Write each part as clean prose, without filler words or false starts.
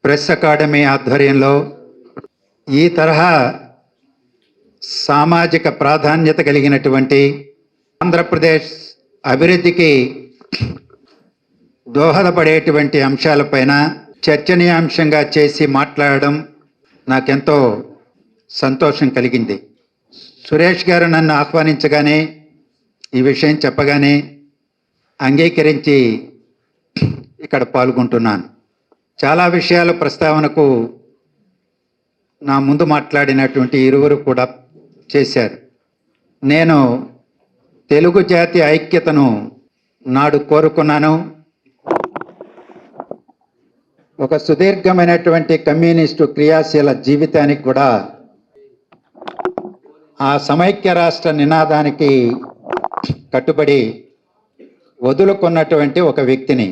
Press academy ఆధ్వర్యంలో ఈ తరహా సామాజిక ప్రాధాన్యత కలిగినటువంటి ఆంధ్రప్రదేశ్ అభివృద్ధికి దోహదపడేటువంటి అంశాలపైన చర్చనీయాంశంగా చేసి మాట్లాడడం నాకెంతో సంతోషం కలిగింది. సురేష్ గారు నన్ను ఆహ్వానించగానే ఈ విషయం చెప్పగానే అంగీకరించి ఇక్కడ పాల్గొంటున్నాను. చాలా విషయాలు ప్రస్తావనకు నా ముందు మాట్లాడినటువంటి ఇరువురు కూడా చేశారు. నేను తెలుగు జాతి ఐక్యతను నాడు కోరుకున్నాను. ఒక సుదీర్ఘమైనటువంటి కమ్యూనిస్టు క్రియాశీల జీవితానికి కూడా ఆ సమైక్య రాష్ట్ర నినాదానికి కట్టుబడి వదులుకున్నటువంటి ఒక వ్యక్తిని.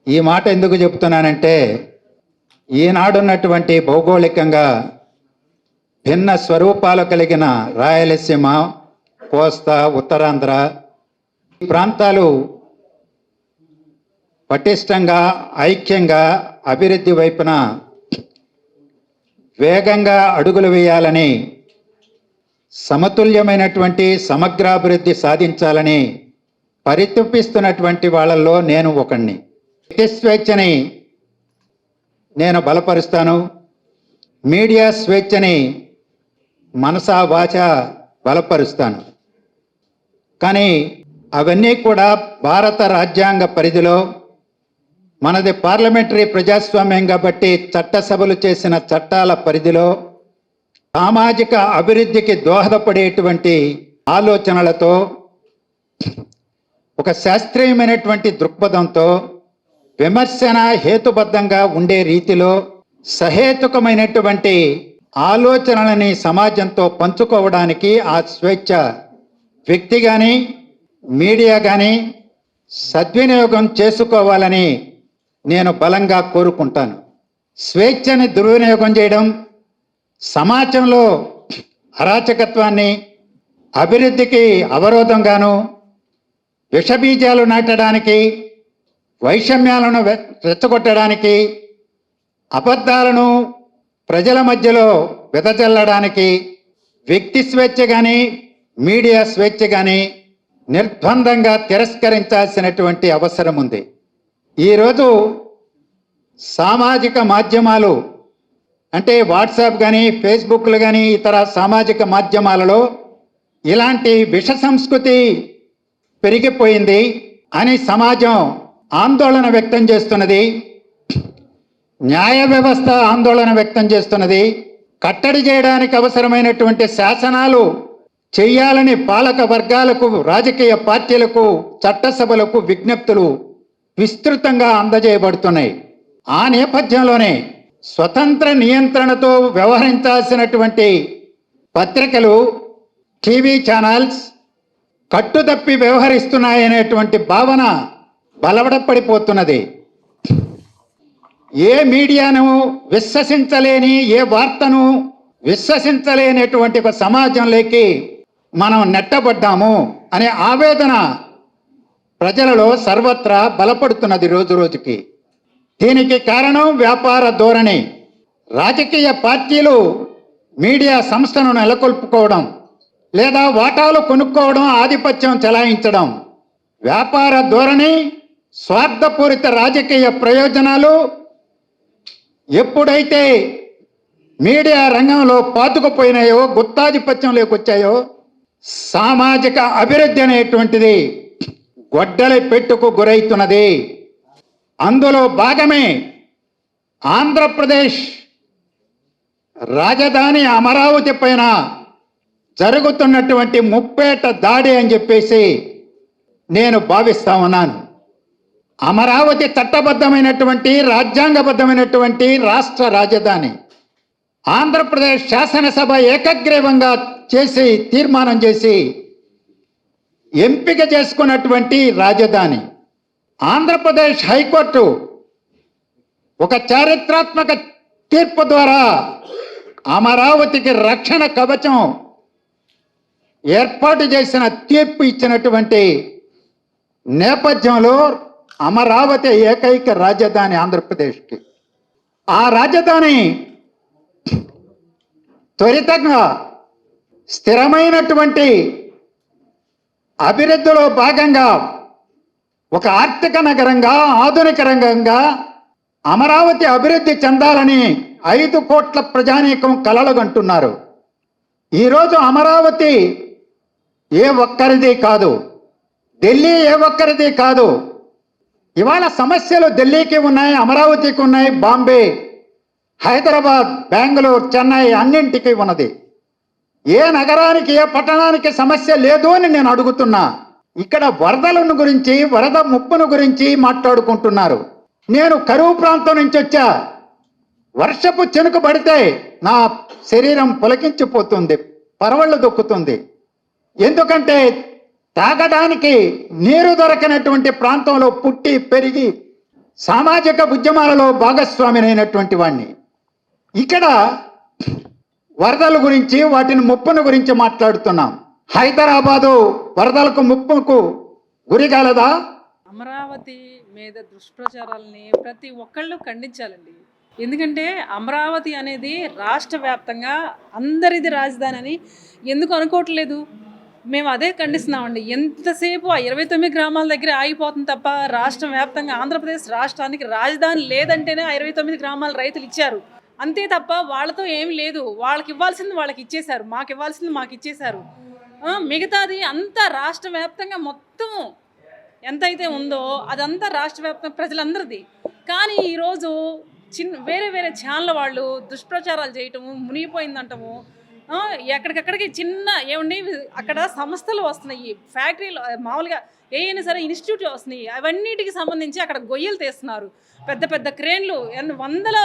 ఈ మాట ఎందుకు చెప్తున్నానంటే, ఈనాడున్నటువంటి భౌగోళికంగా భిన్న స్వరూపాలు కలిగిన రాయలసీమ, కోస్తా, ఉత్తరాంధ్ర ఈ ప్రాంతాలు పటిష్టంగా ఐక్యంగా అభివృద్ధి వైపున వేగంగా అడుగులు వేయాలని, సమతుల్యమైనటువంటి సమగ్రాభివృద్ధి సాధించాలని పరితపిస్తున్నటువంటి వాళ్ళల్లో నేను ఒకణ్ణి. వ్యక్తి స్వేచ్ఛని నేను బలపరుస్తాను. మీడియా స్వేచ్ఛని మనసా వాచ బలపరుస్తాను. కానీ అవన్నీ కూడా భారత రాజ్యాంగ పరిధిలో, మనది పార్లమెంటరీ ప్రజాస్వామ్యం కాబట్టి చట్టసభలు చేసిన చట్టాల పరిధిలో సామాజిక అభివృద్ధికి దోహదపడేటువంటి ఆలోచనలతో, ఒక శాస్త్రీయమైనటువంటి దృక్పథంతో, విమర్శన హేతుబద్ధంగా ఉండే రీతిలో సహేతుకమైనటువంటి ఆలోచనలని సమాజంతో పంచుకోవడానికి ఆ స్వేచ్ఛ వ్యక్తి కానీ మీడియా కానీ సద్వినియోగం చేసుకోవాలని నేను బలంగా కోరుకుంటాను. స్వేచ్ఛని దుర్వినియోగం చేయడం, సమాజంలో అరాచకత్వాన్ని, అభివృద్ధికి అవరోధంగాను, విషబీజాలు నాటడానికి, వైషమ్యాలను రెచ్చగొట్టడానికి, అబద్ధాలను ప్రజల మధ్యలో వెదజల్లడానికి వ్యక్తి స్వేచ్ఛ కానీ మీడియా స్వేచ్ఛ కానీ నిర్బంధంగా తిరస్కరించాల్సినటువంటి అవసరం ఉంది. ఈరోజు సామాజిక మాధ్యమాలు అంటే వాట్సాప్ కానీ ఫేస్బుక్లు కానీ ఇతర సామాజిక మాధ్యమాలలో ఇలాంటి విష సంస్కృతి పెరిగిపోయింది అని సమాజం ఆందోళన వ్యక్తం చేస్తున్నది. న్యాయ వ్యవస్థ ఆందోళన వ్యక్తం చేస్తున్నది. కట్టడి చేయడానికి అవసరమైనటువంటి శాసనాలు చేయాలని పాలక వర్గాలకు, రాజకీయ పార్టీలకు, చట్టసభలకు విజ్ఞప్తులు విస్తృతంగా అందజేయబడుతున్నాయి. ఆ నేపథ్యంలోనే స్వతంత్ర నియంత్రణతో వ్యవహరించాల్సినటువంటి పత్రికలు, టీవీ ఛానల్స్ కట్టుతప్పి వ్యవహరిస్తున్నాయనేటువంటి భావన బలపడిపోతున్నది. ఏ మీడియాను విశ్వసించలేని, ఏ వార్తను విశ్వసించలేనటువంటి ఒక సమాజంలోకి మనం నెట్టబడ్డాము అనే ఆవేదన ప్రజలలో సర్వత్రా బలపడుతున్నది రోజు రోజుకి. దీనికి కారణం వ్యాపార ధోరణి. రాజకీయ పార్టీలు మీడియా సంస్థను నెలకొల్పుకోవడం లేదా వాటాలు కొనుక్కోవడం, ఆధిపత్యం చెలాయించడం, వ్యాపార ధోరణి, స్వార్థపూరిత రాజకీయ ప్రయోజనాలు ఎప్పుడైతే మీడియా రంగంలో పాతుకుపోయినాయో, గుత్తాధిపత్యంలోకి వచ్చాయో, సామాజిక అభివృద్ధి అనేటువంటిది గొడ్డలి పెట్టుకు గురైతున్నది. అందులో భాగమే ఆంధ్రప్రదేశ్ రాజధాని అమరావతి పైన జరుగుతున్నటువంటి ముప్పేట దాడి అని చెప్పేసి నేను భావిస్తా ఉన్నాను. అమరావతి చట్టబద్ధమైనటువంటి, రాజ్యాంగబద్ధమైనటువంటి రాష్ట్ర రాజధాని. ఆంధ్రప్రదేశ్ శాసనసభ ఏకగ్రీవంగా చేసి తీర్మానం చేసి ఎంపిక చేసుకున్నటువంటి రాజధాని. ఆంధ్రప్రదేశ్ హైకోర్టు ఒక చారిత్రాత్మక తీర్పు ద్వారా అమరావతికి రక్షణ కవచం ఏర్పాటు చేసిన తీర్పు ఇచ్చినటువంటి నేపథ్యంలో అమరావతి ఏకైక రాజధాని ఆంధ్రప్రదేశ్కి. ఆ రాజధాని త్వరితంగా స్థిరమైనటువంటి అభివృద్ధిలో భాగంగా ఒక ఆర్థిక నగరంగా, ఆధునిక రంగంగా అమరావతి అభివృద్ధి చెందాలని 5 కోట్ల ప్రజానీకం కలలుగంటున్నారు. ఈరోజు అమరావతి ఏ ఒక్కరిది కాదు, ఢిల్లీ ఏ ఒక్కరిది కాదు. ఇవాళ సమస్యలు ఢిల్లీకి ఉన్నాయి, అమరావతికి ఉన్నాయి, బాంబే, హైదరాబాద్, బెంగళూరు, చెన్నై అన్నింటికీ ఉన్నది. ఏ నగరానికి ఏ పట్టణానికి సమస్య లేదు అని నేను అడుగుతున్నా. ఇక్కడ వరదలను గురించి, వరద ముప్పును గురించి మాట్లాడుకుంటున్నారు. నేను కరువు ప్రాంతం నుంచి వచ్చా. వర్షపు చెనుకు పడితే నా శరీరం పులకించిపోతుంది, పరవళ్ళు దొక్కుతుంది. ఎందుకంటే తాగడానికి నీరు దొరకనటువంటి ప్రాంతంలో పుట్టి పెరిగి సామాజిక ఉద్యమాలలో భాగస్వామినైనటువంటి వాణ్ణి. ఇక్కడ వరదల గురించి, వాటిని ముప్పును గురించి మాట్లాడుతున్నాం. హైదరాబాదు వరదలకు ముప్పుకు గురికాలదా? అమరావతి మీద దుష్ప్రచారాలని ప్రతి ఒక్కళ్ళు ఖండించాలండి. ఎందుకంటే అమరావతి అనేది రాష్ట్ర వ్యాప్తంగా అందరిది రాజధాని అని ఎందుకు అనుకోవట్లేదు? మేము అదే ఖండిస్తున్నామండి. ఎంతసేపు ఆ 29 గ్రామాల దగ్గర ఆగిపోతుంది తప్ప రాష్ట్ర వ్యాప్తంగా ఆంధ్రప్రదేశ్ రాష్ట్రానికి రాజధాని లేదంటేనే ఆ 29 గ్రామాల రైతులు ఇచ్చారు. అంతే తప్ప వాళ్ళతో ఏమి లేదు. వాళ్ళకి ఇవ్వాల్సింది వాళ్ళకి ఇచ్చేశారు, మాకు ఇవ్వాల్సింది మాకు ఇచ్చేశారు. మిగతాది అంతా రాష్ట్ర వ్యాప్తంగా మొత్తం ఎంతైతే ఉందో అదంతా రాష్ట్ర వ్యాప్తంగా ప్రజలందరిది. కానీ ఈరోజు వేరే వేరే ఛానల్ వాళ్ళు దుష్ప్రచారాలు చేయటము, మునిగిపోయిందంటము, ఎక్కడికక్కడికి చిన్న ఏమండి అక్కడ సంస్థలు వస్తున్నాయి, ఫ్యాక్టరీలు మామూలుగా ఏమైనా సరే ఇన్స్టిట్యూట్ వస్తున్నాయి, అవన్నిటికి సంబంధించి అక్కడ గొయ్యలు తీస్తున్నారు. పెద్ద పెద్ద క్రేన్లు వందల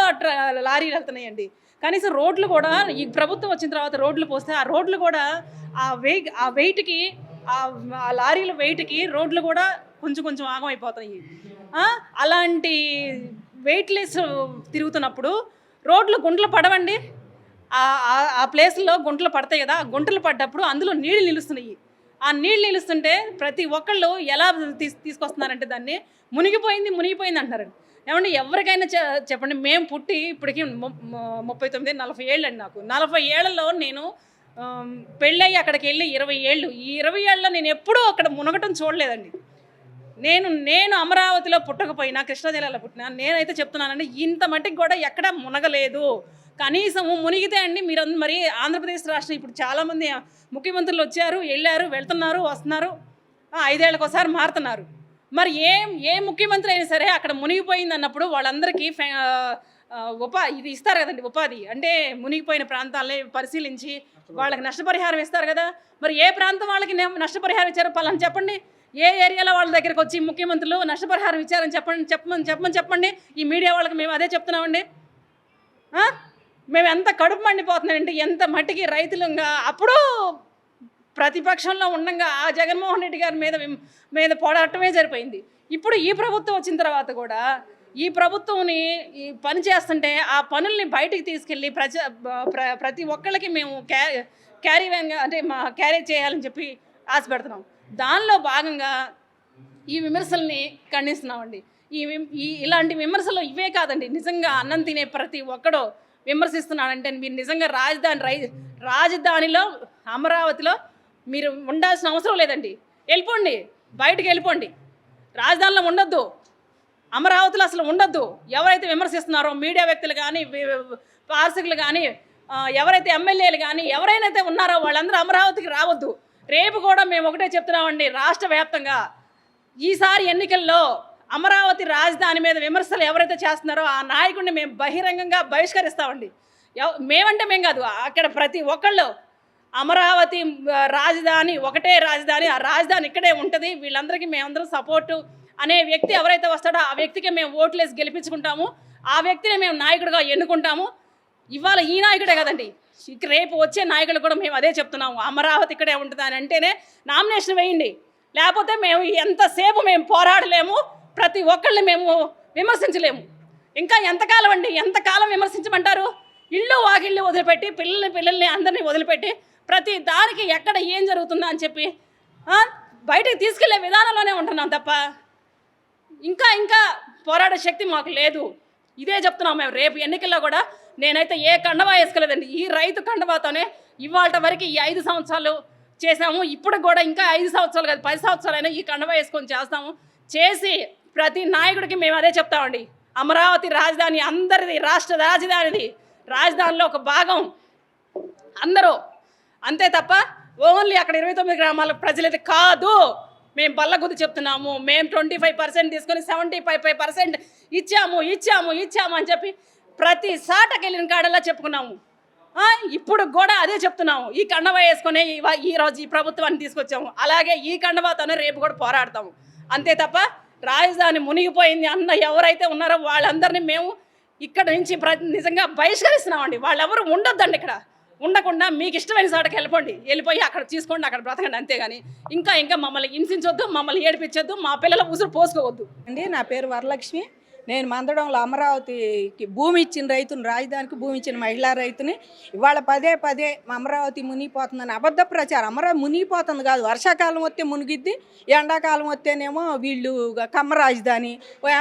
లారీలు వెళ్తున్నాయండి. కనీసం రోడ్లు కూడా ఈ ప్రభుత్వం వచ్చిన తర్వాత రోడ్లు పోస్తే ఆ రోడ్లు కూడా ఆ వెయిట్కి, ఆ లారీల వెయిట్కి రోడ్లు కూడా కొంచెం కొంచెం ఆగమైపోతాయి. అలాంటి వెయిట్లెస్ తిరుగుతున్నప్పుడు రోడ్లు గుంటలు పడవండి. ఆ ప్లేస్లో గుంటలు పడతాయి కదా, ఆ గుంటలు పడ్డప్పుడు అందులో నీళ్ళు నిలుస్తున్నాయి. ఆ నీళ్ళు నిలుస్తుంటే ప్రతి ఒక్కళ్ళు ఎలా తీసుకొస్తున్నారంటే దాన్ని మునిగిపోయింది అంటారండి. ఏమంటే ఎవరికైనా చెప్పండి. మేము పుట్టి ఇప్పటికి 39-40 ఏళ్ళు అండి. నాకు 40 ఏళ్లలో నేను పెళ్ళయ్యి అక్కడికి వెళ్ళి 20 ఏళ్ళు. ఈ 20 ఏళ్ళలో నేను ఎప్పుడూ అక్కడ మునగటం చూడలేదండి. నేను అమరావతిలో పుట్టకపోయినా, కృష్ణా జిల్లాలో పుట్టినా, నేనైతే చెప్తున్నానండి ఇంత మట్టికి కూడా ఎక్కడ మునగలేదు. కనీసము మునిగితే అండి మీరు మరి ఆంధ్రప్రదేశ్ రాష్ట్రం ఇప్పుడు చాలామంది ముఖ్యమంత్రులు వచ్చారు, వెళ్ళారు, వెళ్తున్నారు, వస్తున్నారు, 5 ఏళ్ళకి ఒకసారి మారుతున్నారు. మరి ఏ ముఖ్యమంత్రి అయినా సరే అక్కడ మునిగిపోయింది అన్నప్పుడు వాళ్ళందరికీ ఇది ఇస్తారు కదండి, ఉపాధి. అంటే మునిగిపోయిన ప్రాంతాలని పరిశీలించి వాళ్ళకి నష్టపరిహారం ఇస్తారు కదా. మరి ఏ ప్రాంతం వాళ్ళకి నష్టపరిహారం ఇచ్చారో పలానా చెప్పండి. ఏ ఏరియాలో వాళ్ళ దగ్గరికి వచ్చి ముఖ్యమంత్రులు నష్టపరిహారం ఇచ్చారని చెప్పండి. ఈ మీడియా వాళ్ళకి మేము అదే చెప్తున్నామండి. మేము ఎంత కడుపు మండిపోతున్నామండి, ఎంత మట్టికి రైతులుగా అప్పుడు ప్రతిపక్షంలో ఉండగా ఆ జగన్మోహన్ రెడ్డి గారి మీద పోరాటమే జరిపోయింది. ఇప్పుడు ఈ ప్రభుత్వం వచ్చిన తర్వాత కూడా ఈ ప్రభుత్వంని ఈ పని చేస్తుంటే ఆ పనుల్ని బయటికి తీసుకెళ్ళి ప్రతి ఒక్కళ్ళకి మేము క్యారీ చేయాలని చెప్పి ఆశపెడుతున్నాం. దానిలో భాగంగా ఈ విమర్శల్ని ఖండిస్తున్నామండి. ఇలాంటి విమర్శలు ఇవే కాదండి, నిజంగా అన్నం తినే ప్రతి ఒక్కడో విమర్శిస్తున్నాడంటే మీరు నిజంగా రాజధానిలో అమరావతిలో మీరు ఉండాల్సిన అవసరం లేదండి. వెళ్ళిపోండి, బయటకు వెళ్ళిపోండి. రాజధానిలో ఉండొద్దు, అమరావతిలో అసలు ఉండొద్దు. ఎవరైతే విమర్శిస్తున్నారో మీడియా వ్యక్తులు కానీ, పార్షికులు కానీ, ఎవరైతే ఎమ్మెల్యేలు కానీ ఎవరైనా ఉన్నారో వాళ్ళందరూ అమరావతికి రావద్దు. రేపు కూడా మేము ఒకటే చెప్తున్నామండి, రాష్ట్ర వ్యాప్తంగా ఈసారి ఎన్నికల్లో అమరావతి రాజధాని మీద విమర్శలు ఎవరైతే చేస్తున్నారో ఆ నాయకుడిని మేము బహిరంగంగా బహిష్కరిస్తామండి. మేమంటే మేము కాదు, అక్కడ ప్రతి ఒక్కళ్ళు అమరావతి రాజధాని ఒకటే రాజధాని, ఆ రాజధాని ఇక్కడే ఉంటుంది, వీళ్ళందరికీ మేమందరం సపోర్టు అనే వ్యక్తి ఎవరైతే వస్తాడో ఆ వ్యక్తికి మేము ఓట్లేసి గెలిపించుకుంటాము, ఆ వ్యక్తిని మేము నాయకుడిగా ఎన్నుకుంటాము. ఇవాళ ఈ నాయకుడే కదండి, రేపు వచ్చే నాయకులు కూడా మేము అదే చెప్తున్నాము, అమరావతి ఇక్కడే ఉంటుంది అని అంటేనే నామినేషన్ వేయండి. లేకపోతే మేము ఎంతసేపు మేము పోరాడలేము, ప్రతి ఒక్కళ్ళని మేము విమర్శించలేము. ఇంకా ఎంతకాలం అండి, ఎంతకాలం విమర్శించమంటారు? ఇల్లు వాకిళ్ళు వదిలిపెట్టి పిల్లల్ని అందరినీ వదిలిపెట్టి ప్రతి దానికి ఎక్కడ ఏం జరుగుతుందో అని చెప్పి బయటికి తీసుకెళ్లే విధానంలోనే ఉంటున్నాం తప్ప ఇంకా పోరాడే శక్తి మాకు లేదు. ఇదే చెప్తున్నాం మేము. రేపు ఎన్నికల్లో కూడా నేనైతే ఏ కండవా వేసుకోలేదండి. ఈ రైతు కండవాతోనే ఇవాళ వరకు ఈ 5 సంవత్సరాలు చేసాము. ఇప్పుడు కూడా ఇంకా 5 సంవత్సరాలు కాదు 10 సంవత్సరాలైనా ఈ కండవా వేసుకొని చేస్తాము. చేసి ప్రతి నాయకుడికి మేము అదే చెప్తామండి. అమరావతి రాజధాని అందరిది, రాష్ట్ర రాజధానిది, రాజధానిలో ఒక భాగం అందరూ. అంతే తప్ప ఓన్లీ అక్కడ 29 గ్రామాల ప్రజలైతే కాదు. మేము బల్లగుద్ది చెప్తున్నాము. మేము 25% తీసుకొని 75% ఇచ్చాము అని చెప్పి ప్రతి సాటకి వెళ్ళిన కాడలా చెప్పుకున్నాము. ఇప్పుడు కూడా అదే చెప్తున్నాము. ఈ కండవా వేసుకొని ఈరోజు ఈ ప్రభుత్వాన్ని తీసుకొచ్చాము. అలాగే ఈ కండవాతోనే రేపు కూడా పోరాడతాము. అంతే తప్ప రాజధాని మునిగిపోయింది అన్న ఎవరైతే ఉన్నారో వాళ్ళందరినీ మేము ఇక్కడ నుంచి నిజంగా బహిష్కరిస్తున్నామండి. వాళ్ళెవరు ఉండొద్దండి. ఇక్కడ ఉండకుండా మీకు ఇష్టమైన చోటకి వెళ్ళిపోయి అక్కడ తీసుకోండి, అక్కడ బ్రతకండి. అంతేగాని ఇంకా మమ్మల్ని హింసించొద్దు, మమ్మల్ని ఏడిపించొద్దు, మా పిల్లల ఉసురు పోసుకోవద్దు అండి. నా పేరు వరలక్ష్మి. నేను మందడంలో అమరావతికి భూమి ఇచ్చిన రైతుని, రాజధానికి భూమి ఇచ్చిన మహిళా రైతుని. ఇవాళ పదే అమరావతి మునిగిపోతుందని అబద్ధ ప్రచారం. అమరావతి మునిగిపోతుంది కాదు, వర్షాకాలం వస్తే మునిగిద్ది, ఎండాకాలం వస్తేనేమో వీళ్ళు కమ్మ రాజధాని,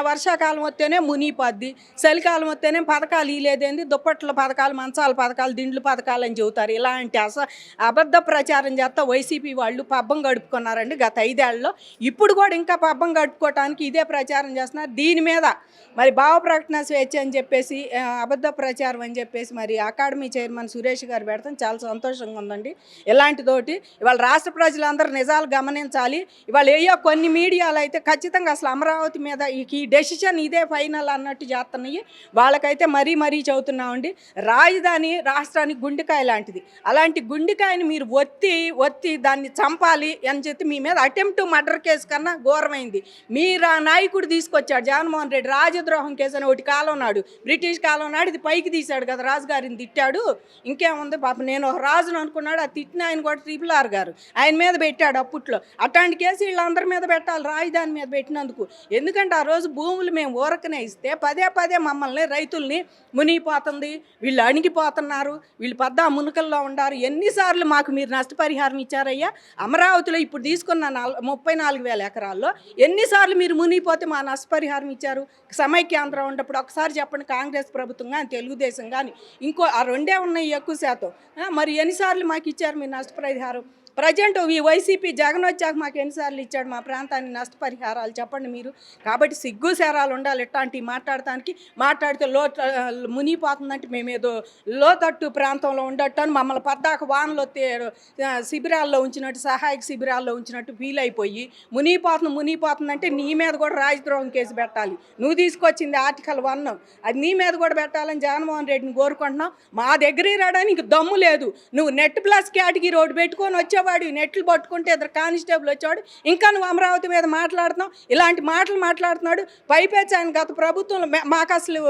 వర్షాకాలం వస్తేనే మునిగిపోద్ది, చలికాలం వస్తేనే పథకాలు ఇలేదేంది, దుప్పట్ల పథకాలు, మంచాల పథకాలు, దిండ్లు పథకాలు అని చెబుతారు. ఇలాంటి అబద్ధ ప్రచారం చేస్తా వైసీపీ వాళ్ళు పబ్బం గడుపుకున్నారండి గత 5 ఏళ్లలో. ఇప్పుడు కూడా ఇంకా పబ్బం గడుపుకోవటానికి ఇదే ప్రచారం చేస్తున్నారు. దీని మీద మరి భావ ప్రకటన స్వేచ్ఛ అని చెప్పేసి అబద్ధ ప్రచారం అని చెప్పేసి మరి అకాడమీ చైర్మన్ సురేష్ గారు పెడతాం చాలా సంతోషంగా ఉందండి. ఇలాంటితోటి ఇవాళ రాష్ట్ర ప్రజలందరూ నిజాలు గమనించాలి. ఇవాళ కొన్ని మీడియాలు అయితే ఖచ్చితంగా అసలు అమరావతి మీద ఈ డెసిషన్ ఇదే ఫైనల్ అన్నట్టు చేస్తున్నాయి. వాళ్ళకైతే మరీ చదువుతున్నామండి. రాజధాని రాష్ట్రానికి గుండెకాయ లాంటిది. అలాంటి గుండెకాయని మీరు ఒత్తి దాన్ని చంపాలి అని చెప్పి మీ మీద అటెంప్ట్ మర్డర్ కేసు కన్నా ఘోరమైంది. మీరు ఆ నాయకుడు తీసుకొచ్చాడు జగన్మోహన్ రెడ్డి రాజద్రోహం కేసు అని ఒకటి కాలం నాడు, బ్రిటిష్ కాలం నాడు ఇది పైకి తీశాడు కదా, రాజుగారిని తిట్టాడు. ఇంకేముంది పాప, నేను ఒక రాజును అనుకున్నాడు. ఆ తిట్టిన ఆయన కూడా RRR గారు ఆయన మీద పెట్టాడు అప్పట్లో. అట్లాంటి కేసు వీళ్ళందరి మీద పెట్టాలి, రాజధాని మీద పెట్టినందుకు. ఎందుకంటే ఆ రోజు భూములు మేము ఊరకనే ఇస్తే పదే మమ్మల్ని రైతుల్ని మునిగిపోతుంది, వీళ్ళు అణిగిపోతున్నారు, వీళ్ళు మునుకల్లో ఉండారు. ఎన్నిసార్లు మాకు మీరు నష్టపరిహారం ఇచ్చారయ్యా? అమరావతిలో ఇప్పుడు తీసుకున్న 34,000 ఎకరాల్లో ఎన్నిసార్లు మీరు మునిగిపోతే మా నష్టపరిహారం ఇచ్చారు? సమైక్యాంధ్ర ఉన్నప్పుడు ఒకసారి చెప్పండి. కాంగ్రెస్ ప్రభుత్వం కానీ తెలుగుదేశం కానీ ఇంకో ఆ రెండే ఉన్నాయి ఎక్కువ శాతం. మరి ఎన్నిసార్లు మాకు ఇచ్చారు మీరు నష్టపరిహారం? ప్రజెంట్ ఈ వైసీపీ జగన్ వచ్చాక మాకు ఎన్నిసార్లు ఇచ్చాడు మా ప్రాంతాన్ని నష్టపరిహారాలు చెప్పండి మీరు. కాబట్టి సిగ్గు శరాలు ఉండాలి ఇట్లాంటివి మాట్లాడితే మునిగిపోతుందంటే మేమేదో లోతట్టు ప్రాంతంలో ఉండట్టు అని మమ్మల్ని పద్దాక వానలు వస్తే శిబిరాల్లో ఉంచినట్టు, సహాయక శిబిరాల్లో ఉంచినట్టు ఫీల్ అయిపోయి మునిగిపోతుందంటే నీ మీద కూడా రాజద్రోహం కేసు పెట్టాలి. నువ్వు తీసుకొచ్చింది ఆర్టికల్ 1 అది నీ మీద కూడా పెట్టాలని జగన్మోహన్ రెడ్డిని కోరుకుంటున్నాం. మా దగ్గర రావడానికి దమ్ము లేదు. నువ్వు నెట్ ప్లస్ కేటగిరీ రోడ్డు పెట్టుకొని వచ్చావు, నెట్లు పట్టుకుంటే ఇద్దరు కానిస్టేబుల్ వచ్చాడు, ఇంకా నువ్వు అమరావతి మీద మాట్లాడుతున్నావు. ఇలాంటి మాటలు మాట్లాడుతున్నాడు. పైపెచ్చాను గత ప్రభుత్వంలో మాకు అసలు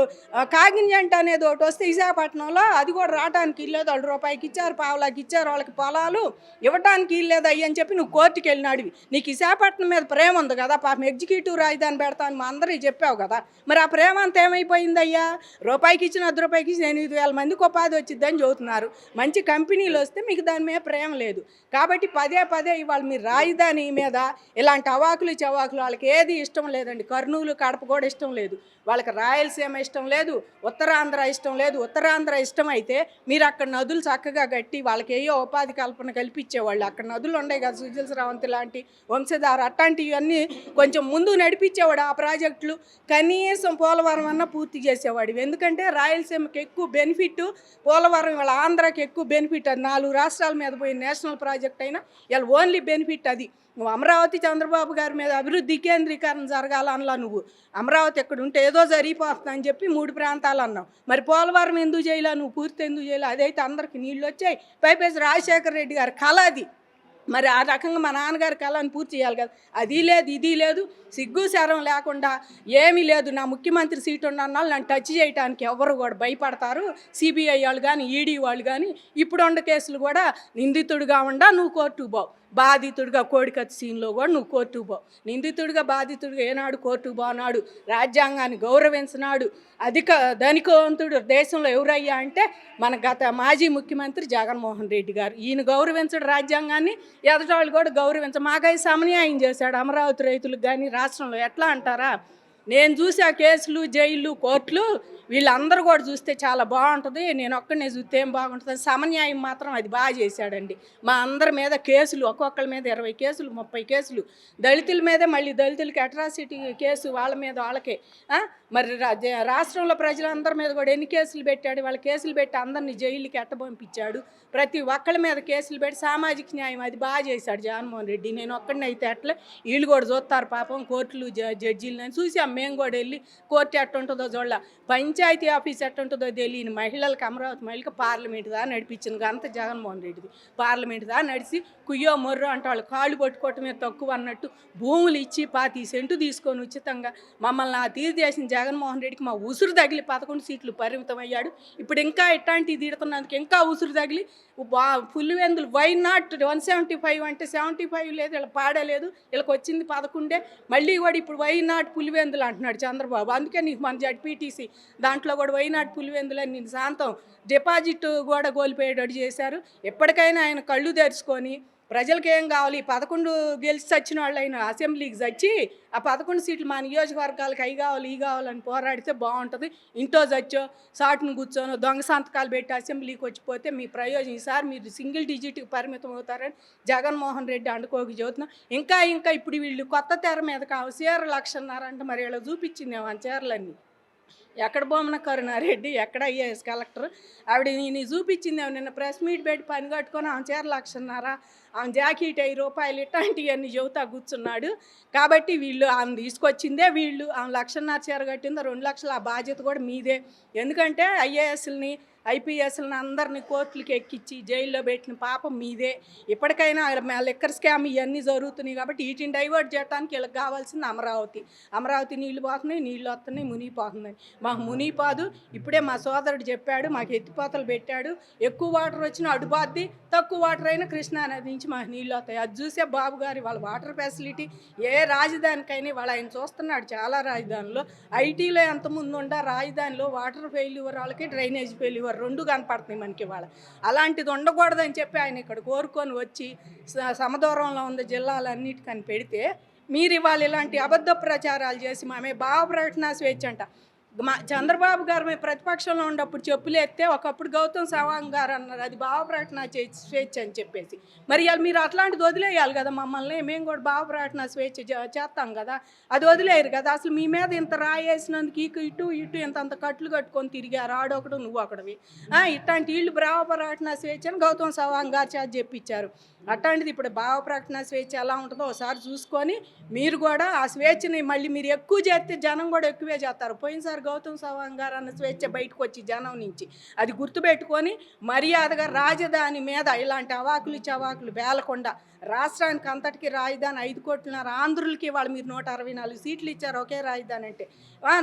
కాగినిజంట అనేది ఒకటి వస్తే విశాఖపట్నంలో అది కూడా రావడానికి ఇల్లేదు. వాళ్ళు రూపాయికి ఇచ్చారు, పావులాకి ఇచ్చారు, వాళ్ళకి పొలాలు ఇవ్వడానికి ఇల్లేదు అయ్యి అని చెప్పి నువ్వు కోర్టుకి వెళ్ళినాడివి. నీకు విశాఖపట్నం మీద ప్రేమ ఉంది కదా, పాపం ఎగ్జిక్యూటివ్ రాజధాని పెడతాను మా అందరికీ చెప్పావు కదా. మరి ఆ ప్రేమ అంతా ఏమైపోయింది అయ్యా? రూపాయికి ఇచ్చిన 10 రూపాయికి ఇచ్చిన 8,000 మందికి ఉపాధి వచ్చిద్దని చెబుతున్నారు. మంచి కంపెనీలు వస్తే మీకు దాని మీద ప్రేమ లేదు. కాబట్టి పదే ఇవాళ మీరు రాజధాని మీద ఇలాంటి అవాకులు చవాకులు వాళ్ళకి ఏది ఇష్టం లేదండి. కర్నూలు కడప కూడా ఇష్టం లేదు వాళ్ళకి. రాయలసీమ ఇష్టం లేదు, ఉత్తరాంధ్ర ఇష్టం లేదు. ఉత్తరాంధ్ర ఇష్టం అయితే మీరు అక్కడ నదులు చక్కగా కట్టి వాళ్ళకి ఏయో ఉపాధి కల్పన కల్పించేవాళ్ళు. అక్కడ నదులు ఉన్నాయి కదా, సుజల స్రవంతి లాంటి, వంశధార అట్లాంటివన్నీ కొంచెం ముందు నడిపించేవాడు. ఆ ప్రాజెక్టులు కనీసం పోలవరం అన్నా పూర్తి చేసేవాడు. ఎందుకంటే రాయలసీమకి ఎక్కువ బెనిఫిట్ పోలవరం, ఇవాళ ఆంధ్రాకి ఎక్కువ బెనిఫిట్. అది 4 రాష్ట్రాల మీద పోయి నేషనల్ ప్రాజెక్ట్ అయినా ఇలా ఓన్లీ బెనిఫిట్ అది. నువ్వు అమరావతి చంద్రబాబు గారి మీద అభివృద్ధి కేంద్రీకరణ జరగాలనలా. నువ్వు అమరావతి ఎక్కడ ఉంటే ఏదో జరిగిపోతుందని చెప్పి 3 ప్రాంతాలు అన్నావు. మరి పోలవరం ఎందుకు చేయలే? నువ్వు పూర్తి ఎందుకు చేయలే? అదైతే అందరికి నీళ్ళు వచ్చాయి. పైపేసి రాజశేఖర రెడ్డి గారి కళ అది. మరి ఆ రకంగా మా నాన్నగారి కళను పూర్తి చేయాలి కదా. అది లేదు ఇది లేదు, సిగ్గు శరం లేకుండా ఏమీ లేదు. నా ముఖ్యమంత్రి సీటు ఉన్న నన్ను టచ్ చేయడానికి ఎవరు కూడా భయపడతారు. సిబిఐ వాళ్ళు కానీ, ఈడీ వాళ్ళు కానీ. ఇప్పుడున్న కేసులు కూడా నిందితుడిగా ఉండా నువ్వు కోర్టుకు పోవు, బాధితుడిగా కోడికత్తి సీన్లో కూడా నువ్వు కోర్టుకు పోవు. నిందితుడిగా బాధితుడిగా ఏనాడు కోర్టుకు పోనాడు? రాజ్యాంగాన్ని గౌరవించినాడు. అధిక ధనికవంతుడు దేశంలో ఎవరయ్యా అంటే మన గత మాజీ ముఖ్యమంత్రి జగన్మోహన్ రెడ్డి గారు. ఈయన గౌరవించడు రాజ్యాంగాన్ని, ఎదటాళ్ళు కూడా గౌరవించ. మాకై సమన్యాయం చేశాడు అమరావతి రైతులకు కానీ రాష్ట్రంలో. ఎట్లా అంటారా? నేను చూసి ఆ కేసులు జైళ్ళు కోర్టులు వీళ్ళందరూ కూడా చూస్తే చాలా బాగుంటుంది. నేను ఒక్కడనే చూస్తే ఏం బాగుంటుంది. సమన్యాయం మాత్రం అది బాగా చేశాడండి. మా అందరి మీద కేసులు ఒక్కొక్కరి మీద 20 కేసులు 30 కేసులు, దళితుల మీదే మళ్ళీ దళితులకి అట్రాసిటీ కేసు వాళ్ళ మీద వాళ్ళకే. మరి రాష్ట్రంలో ప్రజలందరి మీద కూడా ఎన్ని కేసులు పెట్టాడు. వాళ్ళ కేసులు పెట్టి అందరినీ జైలుకి పంపించాడు. ప్రతి ఒక్కళ్ళ మీద కేసులు పెట్టి సామాజిక న్యాయం అది బాగా చేశాడు జగన్మోహన్ రెడ్డి. నేను ఒక్కడినైతే అట్లే వీళ్ళు కూడా చూస్తారు పాపం కోర్టులు జడ్జీలు చూసాం. మేము కూడా వెళ్ళి కోర్టు ఎట్టుంటుందో చూడాల, పంచాయతీ ఆఫీస్ ఎట్టుంటుందో తెలియని మహిళలకు అమరావతి మహిళకి పార్లమెంట్ దా నడిపించిన ఘనత జగన్మోహన్ రెడ్డిది. పార్లమెంట్ దా నడిచి కుయ్యో మొర్రో అంటే వాళ్ళు కాళ్ళు పట్టుకోవటమే తక్కువ అన్నట్టు భూములు ఇచ్చి 25 సెంటు తీసుకొని ఉచితంగా మమ్మల్ని ఆ తీరు చేసిన జగన్మోహన్ రెడ్డికి మా ఉసురు తగిలి 11 సీట్లు పరిమితం అయ్యాడు. ఇప్పుడు ఇంకా ఇట్లాంటివి తీడుతున్నందుకు ఇంకా ఉసురు తగిలి పులివెందులు వై నాట్ 175 అంటే 75 లేదు, వీళ్ళకి పాడలేదు, వీళ్ళకి వచ్చింది 11. మళ్ళీ కూడా ఇప్పుడు వై నాట్ పులివెందులు అంటున్నాడు చంద్రబాబు. అందుకే నీకు మన జడ్పీటీసీ దాంట్లో కూడా వై నాట్ పులివెందులు అని నేను శాంతం డిపాజిట్ కూడా కోల్పోయేటట్టు చేశారు. ఎప్పటికైనా ఆయన కళ్ళు తెరుచుకొని ప్రజలకి ఏం కావాలి, 11 గెలిచి చచ్చిన వాళ్ళు అయిన అసెంబ్లీకి చచ్చి ఆ 11 సీట్లు మా నియోజకవర్గాలకు అవి కావాలి ఈ కావాలని పోరాడితే బాగుంటుంది. ఇంట్లో చచ్చో సాటును కూర్చోనో దొంగ సంతకాలు పెట్టి అసెంబ్లీకి వచ్చిపోతే మీ ప్రయోజనం. ఈసారి మీరు సింగిల్ డిజిట్కి పరిమితం అవుతారని జగన్మోహన్ రెడ్డి అండుకోకి చెబుతున్నాం. ఇంకా ఇప్పుడు వీళ్ళు కొత్త తెర మీద కావాలి చీరలు 1,50,000 అంటే మరి ఇలా చూపించిందేమో ఆ చీరలన్నీ. ఎక్కడ బొమ్మన కరుణారెడ్డి, ఎక్కడ ఐఏఎస్ కలెక్టర్ ఆవిడ నేను చూపించింది. నిన్న ప్రెస్ మీట్ పెట్టి పని కట్టుకొని ఆమె చీర 1,50,000, ఆమె జాకెట్ 5 రూపాయలు ఇట్లాంటివన్నీ చెబుతా కూర్చున్నాడు. కాబట్టి వీళ్ళు ఆమె తీసుకొచ్చిందే వీళ్ళు. ఆమె 1,50,000 చీర కట్టిందో 2 లక్షలు, ఆ బాధ్యత కూడా మీదే. ఎందుకంటే ఐఏఎస్ని ఐపీఎస్లను అందరినీ కోర్టులకి ఎక్కించి జైల్లో పెట్టిన పాపం మీదే. ఇప్పటికైనా లిక్కర్ స్కామ్ ఇవన్నీ జరుగుతున్నాయి కాబట్టి వీటిని డైవర్ట్ చేయడానికి వీళ్ళకి కావాల్సింది అమరావతి నీళ్లు పోతున్నాయి, నీళ్ళు వస్తున్నాయి, మునిగిపోతున్నాయి. మాకు మునిగిపోదు. ఇప్పుడే మా సోదరుడు చెప్పాడు, మాకు ఎత్తిపోతలు పెట్టాడు. ఎక్కువ వాటర్ వచ్చినా అడుబాద్ది, తక్కువ వాటర్ అయినా కృష్ణానది నుంచి మాకు నీళ్ళు వస్తాయి. అది చూసే బాబు గారి వాళ్ళ వాటర్ ఫెసిలిటీ ఏ రాజధానికైనా వాళ్ళు ఆయన చూస్తున్నాడు. చాలా రాజధానిలో ఐటీలో ఎంతమంది ఉండా రాజధానిలో వాటర్ ఫెయిల్యూర్ వాళ్ళకి డ్రైనేజ్ ఫెయిల్యూర్ 2 కనపడుతున్నాయి మనకి. వాళ్ళ అలాంటిది ఉండకూడదని చెప్పి ఆయన ఇక్కడ కోరుకొని వచ్చి సమదూరంలో ఉన్న జిల్లాలన్నిటికని పెడితే మీరు ఇవాళ ఇలాంటి అబద్ధ ప్రచారాలు చేసి మామే భావ ప్రకటన స్వేచ్ఛ అంట. మా చంద్రబాబు గారు మేము ప్రతిపక్షంలో ఉన్నప్పుడు చెప్పులేస్తే ఒకప్పుడు గౌతమ్ సవాంగ్ గారు అన్నారు అది భావ ప్రకటన స్వేచ్ఛ అని చెప్పేసి. మరి ఇవాళ మీరు అట్లాంటిది వదిలేయాలి కదా మమ్మల్ని. మేము కూడా భావ ప్రకటన స్వేచ్ఛ చేస్తాం కదా, అది వదిలేయరు కదా. అసలు మీ మీద ఇంత రాయేసినందుకు ఇటు ఇంత కట్లు కట్టుకొని తిరిగారు, ఆడొకడు నువ్వు ఒకడివి. ఇట్లాంటి వీళ్ళు భావ ప్రకటన స్వేచ్ఛ అని గౌతమ్ సవాంగ్ గారు చేత చెప్పించారు. అట్లాంటిది ఇప్పుడు భావ ప్రకటన స్వేచ్ఛ ఎలా ఉంటుందో ఒకసారి చూసుకొని మీరు కూడా ఆ స్వేచ్ఛని మళ్ళీ మీరు ఎక్కువ చేస్తే జనం కూడా ఎక్కువే చేస్తారు. పోయినసారి గౌతమ్ సవాంగ్ గారు అన్న స్వేచ్ఛ బయటకు వచ్చి జనం నుంచి అది గుర్తుపెట్టుకొని మర్యాదగా రాజధాని మీద ఇలాంటి అవాకులు చవాకులు వేలకుండా రాష్ట్రానికి అంతటికి రాజధాని 5 కోట్లున్నర ఆంధ్రులకి వాళ్ళు మీరు 164 సీట్లు ఇచ్చారు ఒకే రాజధాని అంటే. మరి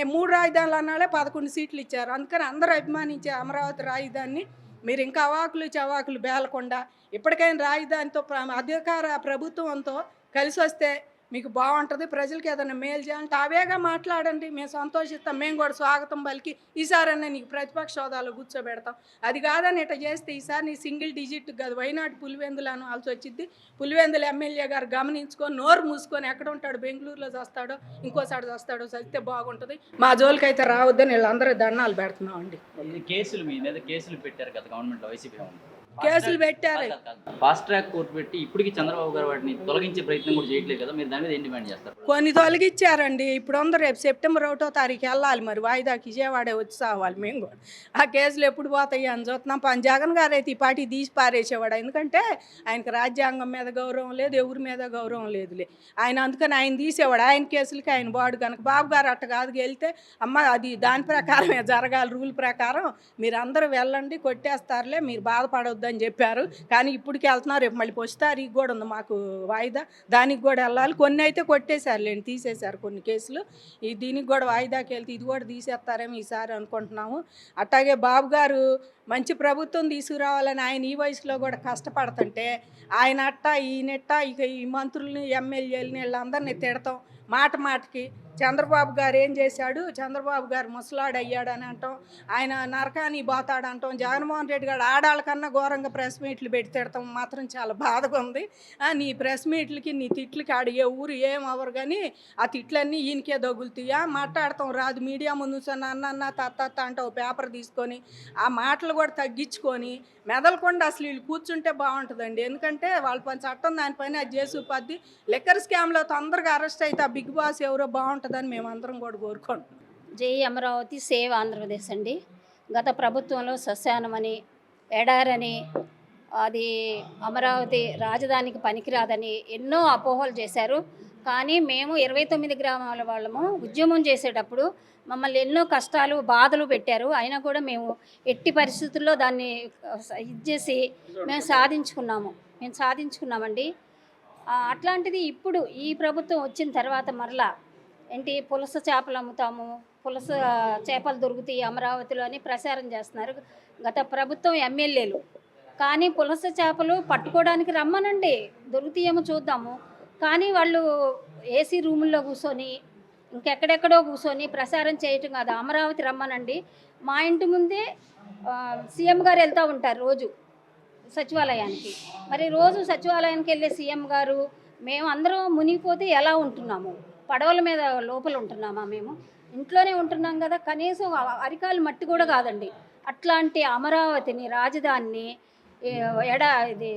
3 రాజధానులు అన్నాళ్ళే 11 సీట్లు ఇచ్చారు. అందుకని అందరూ అభిమానించే అమరావతి రాజధానిని మీరు ఇంకా అవాకులు చవాకులు బేలకుండా ఇప్పటికైనా రాజధానితో అధికార ప్రభుత్వంతో కలిసి వస్తే మీకు బాగుంటుంది. ప్రజలకి ఏదైనా మేలు చేయాలంటే అవేగా మాట్లాడండి, మేము సంతోషిస్తాం. మేము కూడా స్వాగతం పలికి ఈసారన్నా నీకు ప్రతిపక్ష హోదాలో కూర్చోబెడతాం. అది కాదని ఇట్లా చేస్తే ఈసారి నీ సింగిల్ డిజిట్ కాదు వైనాడు పులివెందులు అనాల్సి వచ్చింది. పులివెందులు ఎమ్మెల్యే గారు గమనించుకొని నోరు మూసుకొని ఎక్కడ ఉంటాడు, బెంగళూరులో చేస్తాడో ఇంకోసారి చేస్తాడో చదివితే బాగుంటుంది. మా జోలికైతే రావద్దని వీళ్ళందరూ దండాలు పెడుతున్నాం అండి. కేసులు మీ మీద కేసులు పెట్టారు కదా గవర్నమెంట్లో వైసీపీ కేసులు పెట్టారు. ఫాస్ట్ ట్రాక్ కోర్టు పెట్టి ఇప్పటికి చంద్రబాబు గారు వాటిని తొలగించే ప్రయత్నం కూడా చేయట్లేదు కదా, మీరు దాని మీద ఏం డిమాండ్ చేస్తారు? కొన్ని తొలగించారండి. ఇప్పుడు ఉంది రేపు సెప్టెంబర్ 1వ తారీఖు వెళ్ళాలి. మరి వాయిదాకి విజయవాడే వచ్చి సావాలి. మేము కూడా ఆ కేసులు ఎప్పుడు పోతాయి అని చూస్తున్నాం. జగన్ గారు అయితే ఈ పార్టీ తీసి పారేసేవాడు. ఎందుకంటే ఆయనకు రాజ్యాంగం మీద గౌరవం లేదు, ఎవరి మీద గౌరవం లేదులే. ఆయన అందుకని ఆయన తీసేవాడు. ఆయన కేసులకి ఆయన బాడు కనుక బాబు గారు అట్ట కాదు వెళ్తే అమ్మ అది దాని ప్రకారమే జరగాలి, రూల్ ప్రకారం మీరు అందరూ వెళ్ళండి, కొట్టేస్తారులే, మీరు బాధపడవద్దు అని చెప్పారు. కానీ ఇప్పటికి వెళ్తున్నారు. రేపు మళ్ళీ 1 తారీఖు కూడా ఉంది మాకు వాయిదా, దానికి కూడా వెళ్ళాలి. కొన్ని అయితే కొట్టేశారులేండి, తీసేశారు కొన్ని కేసులు. దీనికి కూడా వాయిదాకి వెళ్తే ఇది కూడా తీసేస్తారేమో ఈసారి అనుకుంటున్నాము. అట్లాగే బాబు గారు మంచి ప్రభుత్వం తీసుకురావాలని ఆయన ఈ వయసులో కూడా కష్టపడుతుంటే ఆయన అట్ట ఈయనట్ట ఇక ఈ మంత్రుల్ని ఎమ్మెల్యేలని వీళ్ళందరినీ తిడతాం. మాట మాటకి చంద్రబాబు గారు ఏం చేశాడు, చంద్రబాబు గారు ముసలాడు అయ్యాడని అంటాం, ఆయన నరకానికి పోతాడంటాం, జగన్మోహన్ రెడ్డి గారు ఆడాళ్ళకన్నా ఘోరంగా ప్రెస్ మీట్లు పెట్టి తిడతాం మాత్రం చాలా బాధగా ఉంది. నీ ప్రెస్ మీట్లకి నీ తిట్లకి ఆడు ఏ ఊరు ఏం అవరు కానీ ఆ తిట్లన్నీ ఈయనకే తగులుతాయా, మాట్లాడతాం రాదు, మీడియా ముందు అన్న తత్త అంటావు పేపర్ తీసుకొని ఆ మాటలు కూడా తగ్గించుకొని మెదలకుండా అసలు వీళ్ళు కూర్చుంటే బాగుంటుందండి. ఎందుకంటే వాళ్ళ పని చట్టం దానిపైన అది చేసి పద్ది లిక్కర్ స్కామ్లో తొందరగా అరెస్ట్ అయితే ఆ బిగ్ బాస్ ఎవరో బాగుంటుందని మేమందరం కూడా కోరుకుంటున్నాం. జై అమరావతి సేవ్ ఆంధ్రప్రదేశ్ అండి. గత ప్రభుత్వంలో శ్మశానమని ఎడారని అది అమరావతి రాజధానికి పనికిరాదని ఎన్నో అపోహలు చేశారు. కానీ మేము 29 గ్రామాల వాళ్ళము ఉద్యమం చేసేటప్పుడు మమ్మల్ని ఎన్నో కష్టాలు బాధలు పెట్టారు. అయినా కూడా మేము ఎట్టి పరిస్థితుల్లో దాన్ని ఇచ్చేసి మేము సాధించుకున్నామండి. అట్లాంటిది ఇప్పుడు ఈ ప్రభుత్వం వచ్చిన తర్వాత మరలా ఏంటి పులస చేపలు అమ్ముతాము, పులస చేపలు దొరుకుతాయి అమరావతిలో అని ప్రచారం చేస్తున్నారు గత ప్రభుత్వం ఎమ్మెల్యేలు. కానీ పులస చేపలు పట్టుకోవడానికి రమ్మనండి, దొరుకుతాయేమో చూద్దాము. కానీ వాళ్ళు ఏసీ రూముల్లో కూర్చొని ఇంకెక్కడెక్కడో కూర్చొని ప్రచారం చేయటం కాదు, అమరావతి రమ్మనండి. మా ఇంటి ముందే సీఎం గారు వెళ్తూ ఉంటారు రోజు సచివాలయానికి. మరి రోజు సచివాలయానికి వెళ్ళే సీఎం గారు మేము అందరం మునిగిపోతే ఎలా ఉంటున్నాము? పడవల మీద లోపల ఉంటున్నామా? మేము ఇంట్లోనే ఉంటున్నాం కదా, కనీసం అరికాలు మట్టి కూడా కాదండి. అట్లాంటి అమరావతిని రాజధానిని ఇది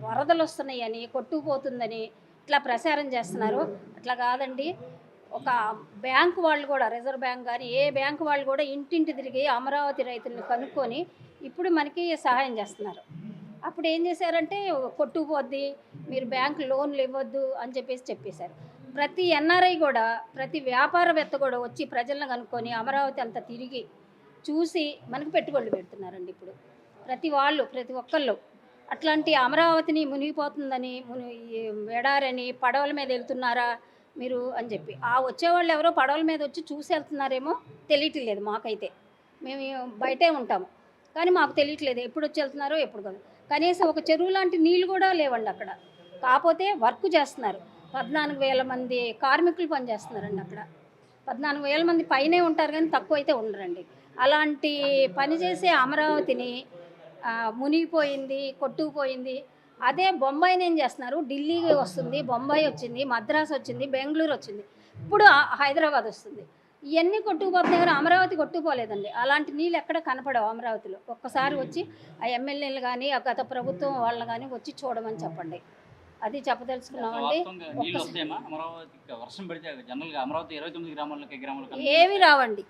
వరదలు వస్తున్నాయని కొట్టుకుపోతుందని ఇట్లా ప్రచారం చేస్తున్నారు. అట్లా కాదండి. ఒక బ్యాంకు వాళ్ళు కూడా, రిజర్వ్ బ్యాంక్ కానీ ఏ బ్యాంకు వాళ్ళు కూడా ఇంటింటి తిరిగి అమరావతి రైతులను కనుక్కొని ఇప్పుడు మనకి సహాయం చేస్తున్నారు. అప్పుడు ఏం చేశారంటే కొట్టుకుపోద్ది, మీరు బ్యాంకు లోన్లు ఇవ్వద్దు అని చెప్పేశారు. ప్రతి ఎన్ఆర్ఐ కూడా, ప్రతి వ్యాపారవేత్త కూడా వచ్చి ప్రజలను కనుక్కొని అమరావతి అంతా తిరిగి చూసి మనకు పెట్టుబడులు పెడుతున్నారండి. ఇప్పుడు ప్రతి ఒక్కళ్ళు అట్లాంటి అమరావతిని మునిగిపోతుందని ఎడారని పడవల మీద వెళ్తున్నారా మీరు అని చెప్పి వచ్చేవాళ్ళు ఎవరో పడవల మీద వచ్చి చూసి వెళ్తున్నారేమో తెలియట్లేదు మాకైతే. మేము బయటే ఉంటాము కానీ మాకు తెలియట్లేదు ఎప్పుడు వచ్చి వెళ్తున్నారో ఎప్పుడు కాదు. కనీసం ఒక చెరువు లాంటి నీళ్ళు కూడా లేవండి అక్కడ. కాకపోతే వర్క్ చేస్తున్నారు. 14,000 మంది కార్మికులు పనిచేస్తున్నారండి అక్కడ. 14,000 మంది పైనే ఉంటారు కానీ తక్కువ అయితే ఉండరండి. అలాంటి పని చేసే అమరావతిని మునిగిపోయింది, కొట్టుకుపోయింది. అదే బొంబాయిని ఏం చేస్తున్నారు, ఢిల్లీ వస్తుంది, బొంబాయి వచ్చింది, మద్రాసు వచ్చింది, బెంగళూరు వచ్చింది, ఇప్పుడు హైదరాబాద్ వస్తుంది. ఇవన్నీ కొట్టుకుపోతున్నాయి కానీ అమరావతి కొట్టుకుపోలేదండి. అలాంటి నీళ్ళు ఎక్కడ కనపడవు అమరావతిలో. ఒక్కసారి వచ్చి ఆ ఎమ్మెల్యేలు కానీ ఆ గత ప్రభుత్వం వాళ్ళని కానీ వచ్చి చూడమని చెప్పండి. అది చెప్పదలుచుకున్నామండి. ఏవి రావండి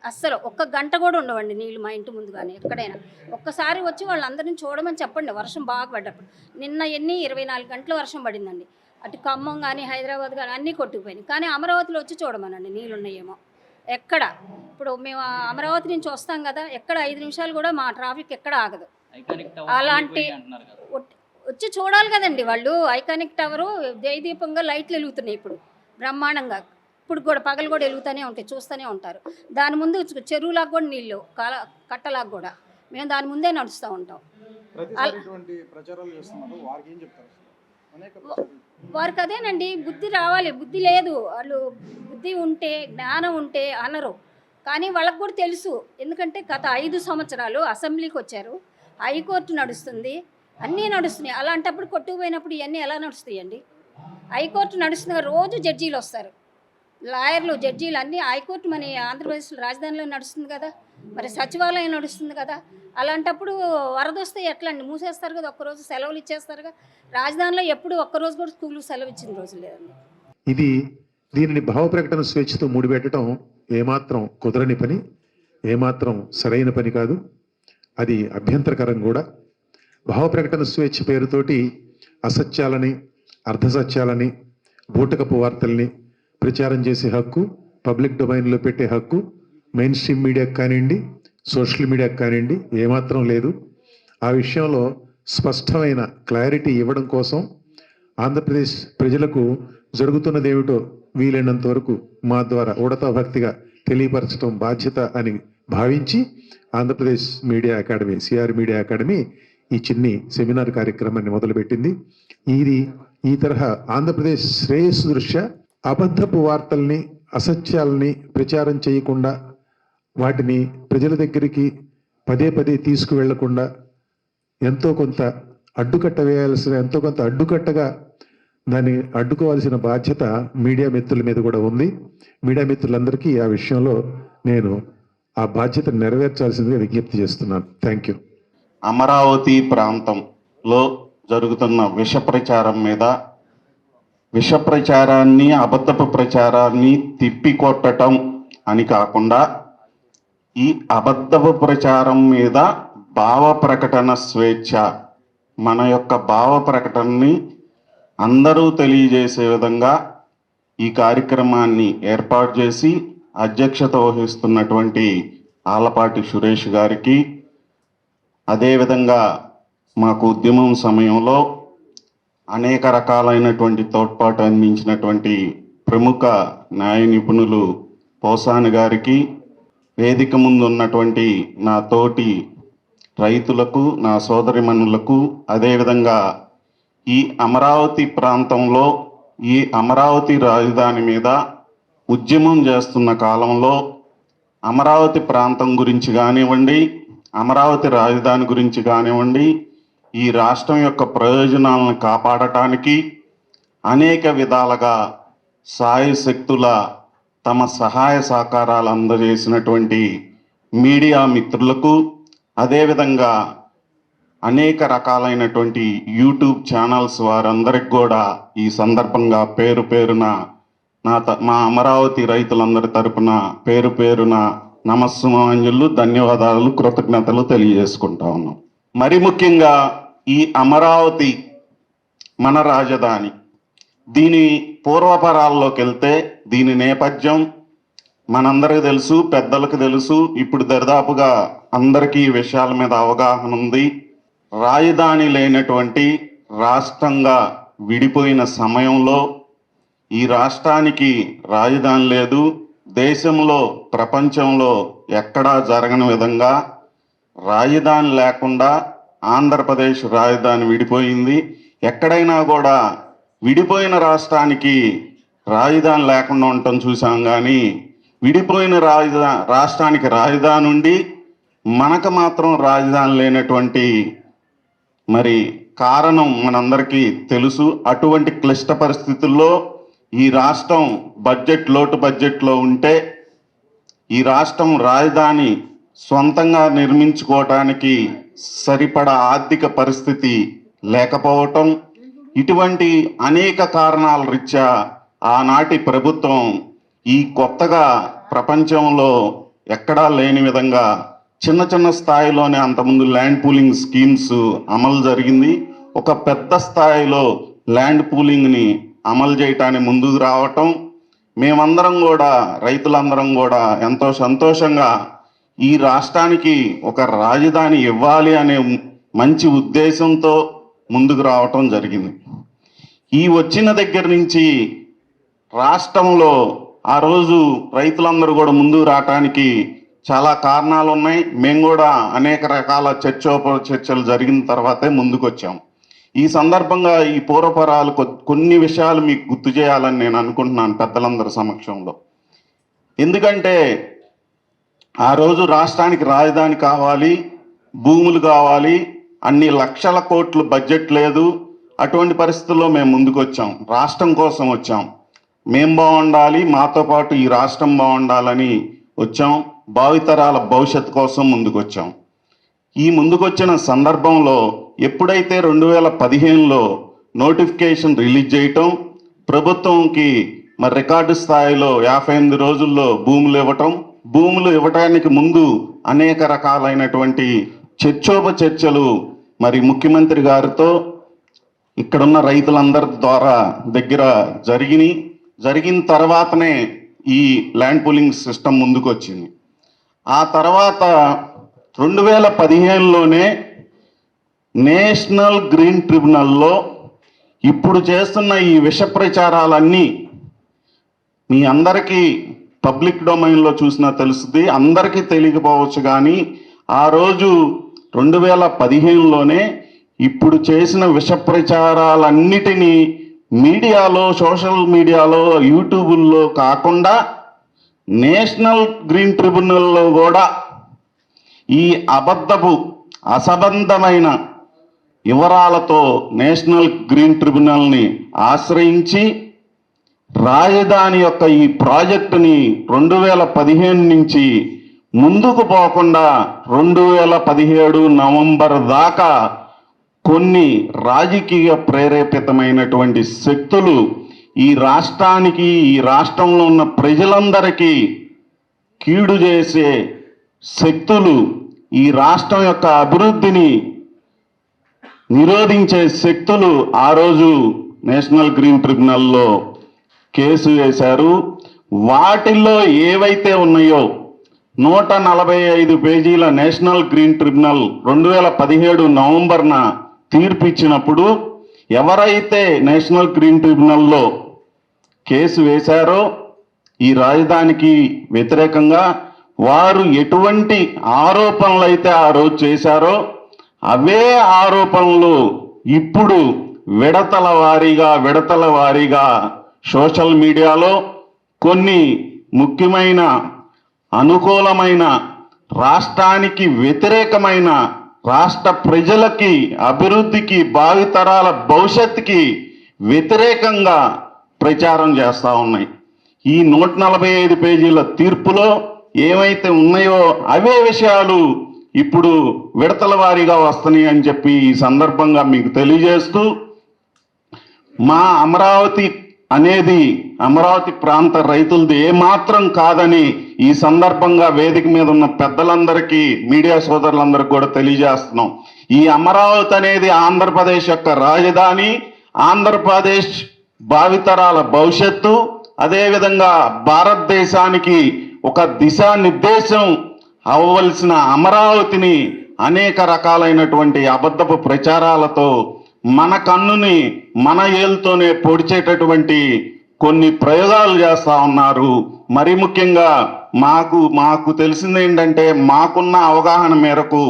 అస్సలు. ఒక్క గంట కూడా ఉండవండి నీళ్ళు మా ఇంటి ముందు కానీ ఎక్కడైనా. ఒక్కసారి వచ్చి వాళ్ళందరినీ చూడమని చెప్పండి. వర్షం బాగా పడ్డప్పుడు నిన్న 24 గంటల వర్షం పడిందండి. అటు ఖమ్మం కానీ హైదరాబాద్ కానీ అన్నీ కొట్టుకుపోయినాయి. కానీ అమరావతిలో వచ్చి చూడమనండి నీళ్ళు ఉన్నాయేమో. ఎక్కడ ఇప్పుడు మేము అమరావతి నుంచి వస్తాం కదా, ఎక్కడ 5 నిమిషాలు కూడా మా ట్రాఫిక్ ఎక్కడ ఆగదు. అలాంటి వచ్చి చూడాలి కదండి వాళ్ళు. ఐకానిక్ టవరు జయదీపంగా లైట్లు వెలుగుతున్నాయి ఇప్పుడు బ్రహ్మాండంగా. ఇప్పుడు కూడా పగలు కూడా వెలుగుతూనే ఉంటాయి, చూస్తూనే ఉంటారు. దాని ముందు చెరువులాగా కూడా నీళ్ళు, కట్టలాగా కూడా మేము దాని ముందే నడుస్తూ ఉంటాం. వారికి అదేనండి, బుద్ధి రావాలి. బుద్ధి లేదు. వాళ్ళు బుద్ధి ఉంటే జ్ఞానం ఉంటే అనరు. కానీ వాళ్ళకు కూడా తెలుసు. ఎందుకంటే గత 5 సంవత్సరాలు అసెంబ్లీకి వచ్చారు, హైకోర్టు నడుస్తుంది, అన్నీ నడుస్తున్నాయి. అలాంటప్పుడు కొట్టుకుపోయినప్పుడు ఇవన్నీ ఎలా నడుస్తాయండి? హైకోర్టు నడుస్తుంది, రోజు జడ్జీలు వస్తారు, లాయర్లు, జడ్జీలు అన్నీ. హైకోర్టు మన ఆంధ్రప్రదేశ్లో రాజధానిలో నడుస్తుంది కదా, మరి సచివాలయం నడుస్తుంది కదా. అలాంటప్పుడు వరద వస్తే ఎట్లా అండి? మూసేస్తారు కదా, ఒక్కరోజు సెలవులు ఇచ్చేస్తారు కదా. రాజధానిలో ఎప్పుడు ఒక్కరోజు కూడా స్కూల్ సెలవు ఇచ్చిన రోజు లేదండి. దీనిని భావ ప్రకటన స్వేచ్ఛతో ముడిపెట్టడం ఏమాత్రం కుదరని పని, ఏమాత్రం సరైన పని కాదు. అది అభ్యంతరకరం కూడా. భావ ప్రకటన స్వేచ్ఛ పేరుతోటి అసత్యాలని, అర్ధసత్యాలని, బూటకపు వార్తల్ని ప్రచారం చేసే హక్కు, పబ్లిక్ డొమైన్లో పెట్టే హక్కు మెయిన్ స్ట్రీమ్ మీడియాకు కానివ్వండి, సోషల్ మీడియాకు కానివ్వండి ఏమాత్రం లేదు. ఆ విషయంలో స్పష్టమైన క్లారిటీ ఇవ్వడం కోసం ఆంధ్రప్రదేశ్ ప్రజలకు జరుగుతున్నదేమిటో వీలైనంత వరకు మా ద్వారా ఉడతా భక్తిగా తెలియపరచడం బాధ్యత అని భావించి Andhra Pradesh media academy, CR media academy ఈ చిన్ని సెమినార్ కార్యక్రమాన్ని మొదలుపెట్టింది. ఈ తరహా ఆంధ్రప్రదేశ్ శ్రేయస్సు దృష్ట్యా అబద్ధపు వార్తల్ని, అసత్యాలని ప్రచారం చేయకుండా, వాటిని ప్రజల దగ్గరికి పదే పదే తీసుకువెళ్లకుండా ఎంతో కొంత అడ్డుకట్టగా దాన్ని అడ్డుకోవాల్సిన బాధ్యత మీడియా మిత్రుల మీద కూడా ఉంది. మీడియా మిత్రులందరికీ ఆ విషయంలో నేను ఆ బాధ్యతను నెరవేర్చాల్సిందిగా విజ్ఞప్తి చేస్తున్నాను. Thank you. అమరావతి ప్రాంతంలో జరుగుతున్న విష ప్రచారం మీద, విష ప్రచారాన్ని, అబద్ధపు ప్రచారాన్ని తిప్పికొట్టడం అని కాకుండా, ఈ అబద్ధపు ప్రచారం మీద భావ ప్రకటన స్వేచ్ఛ, మన యొక్క భావ ప్రకటనని అందరూ తెలియజేసే విధంగా ఈ కార్యక్రమాన్ని ఏర్పాటు చేసి అధ్యక్షత వహిస్తున్నటువంటి ఆలపాటి సురేష్ గారికి, అదేవిధంగా మాకు ఉద్యమం సమయంలో అనేక రకాలైనటువంటి తోడ్పాటు అందించినటువంటి ప్రముఖ న్యాయ నిపుణులు పోసాని గారికి, వేదిక ముందు ఉన్నటువంటి నా తోటి రైతులకు, నా సోదరిమణులకు, అదేవిధంగా ఈ అమరావతి ప్రాంతంలో, ఈ అమరావతి రాజధాని మీద ఉద్యమం చేస్తున్న కాలంలో అమరావతి ప్రాంతం గురించి కానివ్వండి, అమరావతి రాజధాని గురించి కానివ్వండి, ఈ రాష్ట్రం యొక్క ప్రయోజనాలను కాపాడటానికి అనేక విధాలుగా సాయశక్తుల తమ సహాయ సహకారాలు అందజేసినటువంటి మీడియా మిత్రులకు, అదేవిధంగా అనేక రకాలైనటువంటి యూట్యూబ్ ఛానల్స్ వారందరికి కూడా ఈ సందర్భంగా పేరు పేరున మా అమరావతి రైతులందరి తరపున పేరు పేరున నమస్సుమాంజలు, ధన్యవాదాలు, కృతజ్ఞతలు తెలియజేసుకుంటా ఉన్నాం. మరి ముఖ్యంగా ఈ అమరావతి మన రాజధాని, దీని పూర్వపరాల్లోకి వెళ్తే దీని నేపథ్యం మనందరికీ తెలుసు, పెద్దలకు తెలుసు. ఇప్పుడు దరిదాపుగా అందరికీ ఈ విషయాల మీద అవగాహన ఉంది. రాజధాని లేనటువంటి రాష్ట్రంగా విడిపోయిన సమయంలో ఈ రాష్ట్రానికి రాజధాని లేదు. దేశంలో, ప్రపంచంలో ఎక్కడా జరగని విధంగా రాజధాని లేకుండా ఆంధ్రప్రదేశ్ రాజధాని విడిపోయింది. ఎక్కడైనా కూడా విడిపోయిన రాష్ట్రానికి రాజధాని లేకుండా ఉండటం చూసాం, కానీ విడిపోయిన రాష్ట్రానికి రాజధాని ఉండి మనకు మాత్రం రాజధాని లేనటువంటి మరి కారణం మనందరికీ తెలుసు. అటువంటి క్లిష్ట పరిస్థితుల్లో ఈ రాష్ట్రం లోటు బడ్జెట్లో ఉంటే ఈ రాష్ట్రం రాజధాని సొంతంగా నిర్మించుకోవటానికి సరిపడా ఆర్థిక పరిస్థితి లేకపోవటం, ఇటువంటి అనేక కారణాల రీత్యా ఆనాటి ప్రభుత్వం ఈ కొత్తగా ప్రపంచంలో ఎక్కడా లేని విధంగా చిన్న చిన్న స్థాయిలోనే అంతకుముందు ల్యాండ్ పూలింగ్ స్కీమ్స్ అమలు జరిగింది. ఒక పెద్ద స్థాయిలో ల్యాండ్ పూలింగ్ని అమలు చేయటానికి ముందుకు రావటం, మేమందరం కూడా, రైతులందరం కూడా ఎంతో సంతోషంగా ఈ రాష్ట్రానికి ఒక రాజధాని ఇవ్వాలి అనే మంచి ఉద్దేశంతో ముందుకు రావటం జరిగింది. ఈ వచ్చిన దగ్గర నుంచి రాష్ట్రంలో ఆ రోజు రైతులందరూ కూడా ముందుకు రావటానికి చాలా కారణాలు ఉన్నాయి. మేము కూడా అనేక రకాల చర్చలు జరిగిన తర్వాతే ముందుకు వచ్చాం. ఈ సందర్భంగా ఈ పూర్వపరాలు కొన్ని విషయాలు మీకు గుర్తు చేయాలని నేను అనుకుంటున్నాను పెద్దలందరి సమక్షంలో. ఎందుకంటే ఆ రోజు రాష్ట్రానికి రాజధాని కావాలి, భూములు కావాలి, అన్ని లక్షల కోట్లు బడ్జెట్ లేదు. అటువంటి పరిస్థితుల్లో మేము ముందుకు వచ్చాం, రాష్ట్రం కోసం వచ్చాం. మేం బాగుండాలి, మాతో పాటు ఈ రాష్ట్రం బాగుండాలని వచ్చాం. భావితరాల భవిష్యత్తు కోసం ముందుకు వచ్చాం. ఈ ముందుకొచ్చిన సందర్భంలో ఎప్పుడైతే 2015లో నోటిఫికేషన్ రిలీజ్ చేయటం, ప్రభుత్వంకి మరి రికార్డు స్థాయిలో 58 రోజుల్లో భూములు ఇవ్వటానికి ముందు అనేక రకాలైనటువంటి చర్చలు మరి ముఖ్యమంత్రి గారితో ఇక్కడున్న రైతులందరి ద్వారా జరిగిన తర్వాతనే ఈ ల్యాండ్ పూలింగ్ సిస్టమ్ ముందుకు వచ్చింది. ఆ తర్వాత 2015లోనే నేషనల్ గ్రీన్ ట్రిబ్యునల్లో ఇప్పుడు చేస్తున్న ఈ విష ప్రచారాలన్నీ మీ అందరికీ పబ్లిక్ డొమైన్లో చూసినా తెలుస్తుంది, అందరికీ తెలియకపోవచ్చు. కానీ ఆ రోజు 2015లోనే ఇప్పుడు చేసిన విష ప్రచారాలన్నిటినీ మీడియాలో, సోషల్ మీడియాలో, యూట్యూబుల్లో కాకుండా నేషనల్ గ్రీన్ ట్రిబ్యునల్లో కూడా ఈ అసంబద్ధమైన వివరాలతో నేషనల్ గ్రీన్ ట్రిబ్యునల్ని ఆశ్రయించి రాజధాని యొక్క ఈ ప్రాజెక్టుని 2015 నుంచి ముందుకు పోకుండా 2017 నవంబర్ దాకా కొన్ని రాజకీయ ప్రేరేపితమైనటువంటి శక్తులు ఈ రాష్ట్రానికి, ఈ రాష్ట్రంలో ఉన్న ప్రజలందరికీ కీడు చేసే శక్తులు, ఈ రాష్ట్రం యొక్క అభివృద్ధిని నిరోధించే శక్తులు ఆ రోజు నేషనల్ గ్రీన్ ట్రిబ్యునల్లో కేసు వేశారు. వాటిల్లో ఏవైతే ఉన్నాయో 145 పేజీల నేషనల్ గ్రీన్ ట్రిబ్యునల్ 2017 నవంబర్న తీర్పు ఇచ్చినప్పుడు ఎవరైతే నేషనల్ గ్రీన్ ట్రిబ్యునల్లో కేసు వేశారో ఈ రాజధానికి వ్యతిరేకంగా, వారు ఎటువంటి ఆరోపణలు అయితే ఆ రోజు చేశారో అవే ఆరోపణలు ఇప్పుడు విడతల వారీగా సోషల్ మీడియాలో కొన్ని ముఖ్యమైన అనుకూలమైన, రాష్ట్రానికి వ్యతిరేకమైన, రాష్ట్ర ప్రజలకి, అభివృద్ధికి, భావితరాల భవిష్యత్తుకి వ్యతిరేకంగా ప్రచారం చేస్తూ ఉన్నాయి. ఈ 145 పేజీల తీర్పులో ఏమైతే ఉన్నాయో అవే విషయాలు ఇప్పుడు విడతల వారీగా వస్తున్నాయి అని చెప్పి ఈ సందర్భంగా మీకు తెలియజేస్తూ, మా అమరావతి అనేది అమరావతి ప్రాంత రైతులది ఏమాత్రం కాదని ఈ సందర్భంగా వేదిక మీద ఉన్న పెద్దలందరికీ, మీడియా సోదరులందరికీ కూడా తెలియజేస్తున్నాం. ఈ అమరావతి అనేది ఆంధ్రప్రదేశ్ యొక్క రాజధాని, ఆంధ్రప్రదేశ్ భావితరాల భవిష్యత్తు, అదేవిధంగా భారతదేశానికి ఒక దిశానిర్దేశం అవ్వవలసిన అమరావతిని అనేక రకాలైనటువంటి అబద్ధపు ప్రచారాలతో మన కన్నుని మన ఏలుతోనే పొడిచేటటువంటి కొన్ని ప్రయోగాలు చేస్తూ ఉన్నారు. మరి ముఖ్యంగా మాకు తెలిసింది ఏంటంటే, మాకున్న అవగాహన మేరకు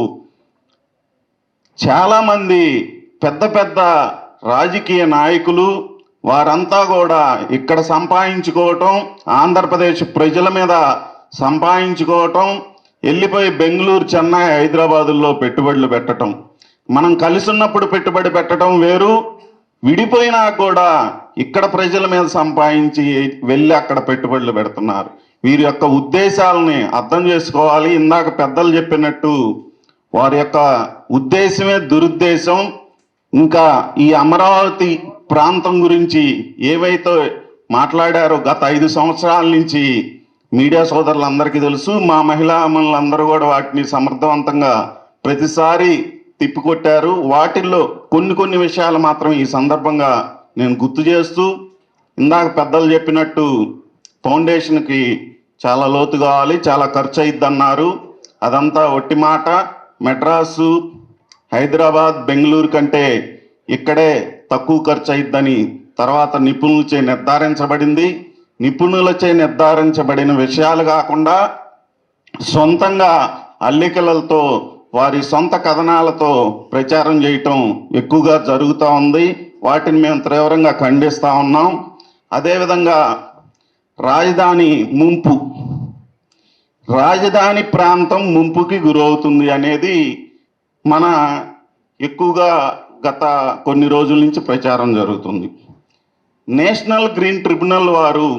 చాలామంది పెద్ద రాజకీయ నాయకులు వారంతా కూడా ఇక్కడ సంపాదించుకోవటం, ఆంధ్రప్రదేశ్ ప్రజల మీద సంపాదించుకోవటం, వెళ్ళిపోయి బెంగళూరు, చెన్నై, హైదరాబాదుల్లో పెట్టుబడులు పెట్టడం. మనం కలిసి ఉన్నప్పుడు పెట్టుబడి పెట్టడం వేరు, విడిపోయినా కూడా ఇక్కడ ప్రజల మీద సంపాదించి వెళ్ళి అక్కడ పెట్టుబడులు పెడుతున్నారు. వీరి యొక్క ఉద్దేశాలని అర్థం చేసుకోవాలి. ఇందాక పెద్దలు చెప్పినట్టు వారి యొక్క ఉద్దేశమే దురుద్దేశం. ఇంకా ఈ అమరావతి ప్రాంతం గురించి ఏవైతే మాట్లాడారో గత 5 సంవత్సరాల నుంచి మీడియా సోదరులందరికీ తెలుసు. మా మహిళా అమలందరూ కూడా వాటిని సమర్థవంతంగా ప్రతిసారి తిప్పికొట్టారు. వాటిల్లో కొన్ని విషయాలు మాత్రం ఈ సందర్భంగా నేను గుర్తు చేస్తూ, ఇందాక పెద్దలు చెప్పినట్టు ఫౌండేషన్కి చాలా లోతు కావాలి, చాలా ఖర్చు అయిద్దన్నారు. అదంతా ఒట్టి మాట. మెడ్రాసు, హైదరాబాద్, బెంగళూరు కంటే ఇక్కడే తక్కువ ఖర్చు అయిద్దని తర్వాత నిపుణులచే నిర్ధారించబడింది. నిపుణులచే నిర్ధారించబడిన విషయాలు కాకుండా సొంతంగా అల్లికలతో, వారి సొంత కథనాలతో ప్రచారం చేయటం ఎక్కువగా జరుగుతూ ఉంది. వాటిని మేము తీవ్రంగా ఖండిస్తూ ఉన్నాం. అదేవిధంగా రాజధాని ముంపు, రాజధాని ప్రాంతం ముంపుకి గురవుతుంది అనేది మన ఎక్కువగా గత కొన్ని రోజుల నుంచి ప్రచారం జరుగుతుంది. నేషనల్ గ్రీన్ ట్రిబ్యునల్ వారు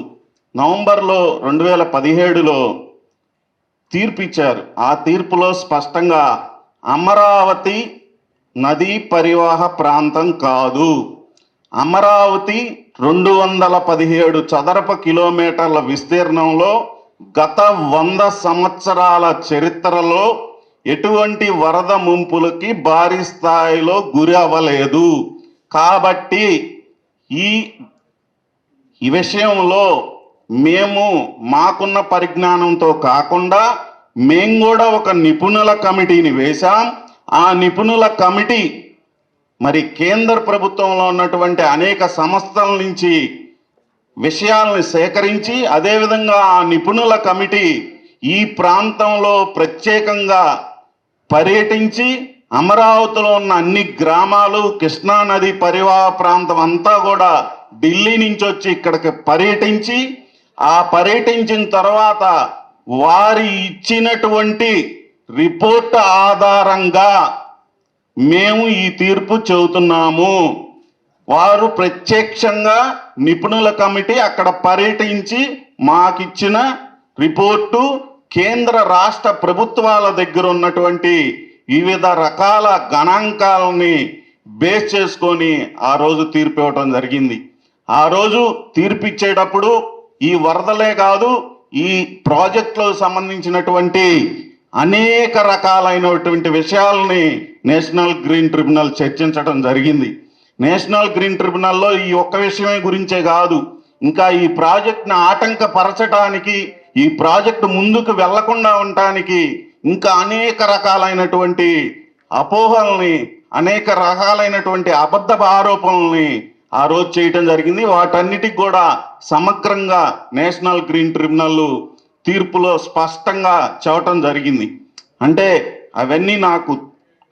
నవంబర్లో 2017లో తీర్పు ఇచ్చారు. ఆ తీర్పులో స్పష్టంగా అమరావతి నదీ పరివాహ ప్రాంతం కాదు, అమరావతి 217 చదరపు కిలోమీటర్ల విస్తీర్ణంలో గత 100 సంవత్సరాల చరిత్రలో ఎటువంటి వరద ముంపులకి భారీ స్థాయిలో గురి అవ్వలేదు. కాబట్టి ఈ విషయంలో మేము మాకున్న పరిజ్ఞానంతో కాకుండా మేము కూడా ఒక నిపుణుల కమిటీని వేశాం. ఆ నిపుణుల కమిటీ మరి కేంద్ర ప్రభుత్వంలో ఉన్నటువంటి అనేక సంస్థల నుంచి విషయాలను సేకరించి, అదేవిధంగా ఆ నిపుణుల కమిటీ ఈ ప్రాంతంలో ప్రత్యేకంగా పర్యటించి అమరావతిలో ఉన్న అన్ని గ్రామాలు, కృష్ణానది పరివాహ ప్రాంతం అంతా కూడా ఢిల్లీ నుంచి వచ్చి ఇక్కడికి పర్యటించి, ఆ పర్యటించిన తర్వాత వారి ఇచ్చినటువంటి రిపోర్ట్ ఆధారంగా మేము ఈ తీర్పు చెబుతున్నాము. వారు ప్రత్యక్షంగా నిపుణుల కమిటీ అక్కడ పర్యటించి మాకిచ్చిన రిపోర్టు కేంద్ర రాష్ట్ర ప్రభుత్వాల దగ్గర ఉన్నటువంటి వివిధ రకాల గణాంకాలని బేస్ చేసుకొని ఆ రోజు తీర్పు ఇవ్వడం జరిగింది. ఆ రోజు తీర్పు ఇచ్చేటప్పుడు ఈ వరదలే కాదు, ఈ ప్రాజెక్టులకు సంబంధించినటువంటి అనేక రకాలైనటువంటి విషయాలని నేషనల్ గ్రీన్ ట్రిబ్యునల్ చర్చించడం జరిగింది. నేషనల్ గ్రీన్ ట్రిబ్యునల్లో ఈ ఒక్క విషయమే గురించే కాదు, ఇంకా ఈ ప్రాజెక్ట్ని ఆటంకపరచడానికి, ఈ ప్రాజెక్టు ముందుకు వెళ్లకుండా ఉండటానికి ఇంకా అనేక రకాలైనటువంటి అపోహల్ని, అనేక రకాలైనటువంటి అబద్ధ ఆరోపణల్ని ఆ రోజు చేయటం జరిగింది. వాటన్నిటికి కూడా సమగ్రంగా నేషనల్ గ్రీన్ ట్రిబ్యునల్ తీర్పులో స్పష్టంగా చెప్పటం జరిగింది. అంటే అవన్నీ నాకు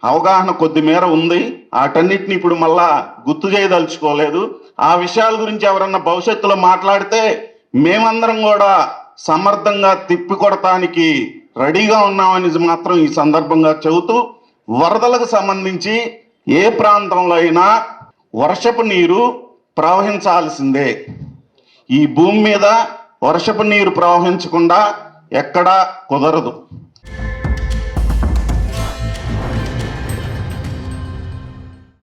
అవగాహన కొద్ది మేర ఉంది. వాటన్నిటిని ఇప్పుడు మళ్ళా గుర్తు చేయదలుచుకోలేదు. ఆ విషయాల గురించి ఎవరన్నా భవిష్యత్తులో మాట్లాడితే మేమందరం కూడా సమర్థంగా తిప్పికొడటానికి రెడీగా ఉన్నామని మాత్రం ఈ సందర్భంగా చెబుతూ, వరదలకు సంబంధించి ఏ ప్రాంతంలో అయినా వర్షపు నీరు ప్రవహించాల్సిందే. ఈ భూమి మీద వర్షపు నీరు ప్రవహించకుండా ఎక్కడా కుదరదు.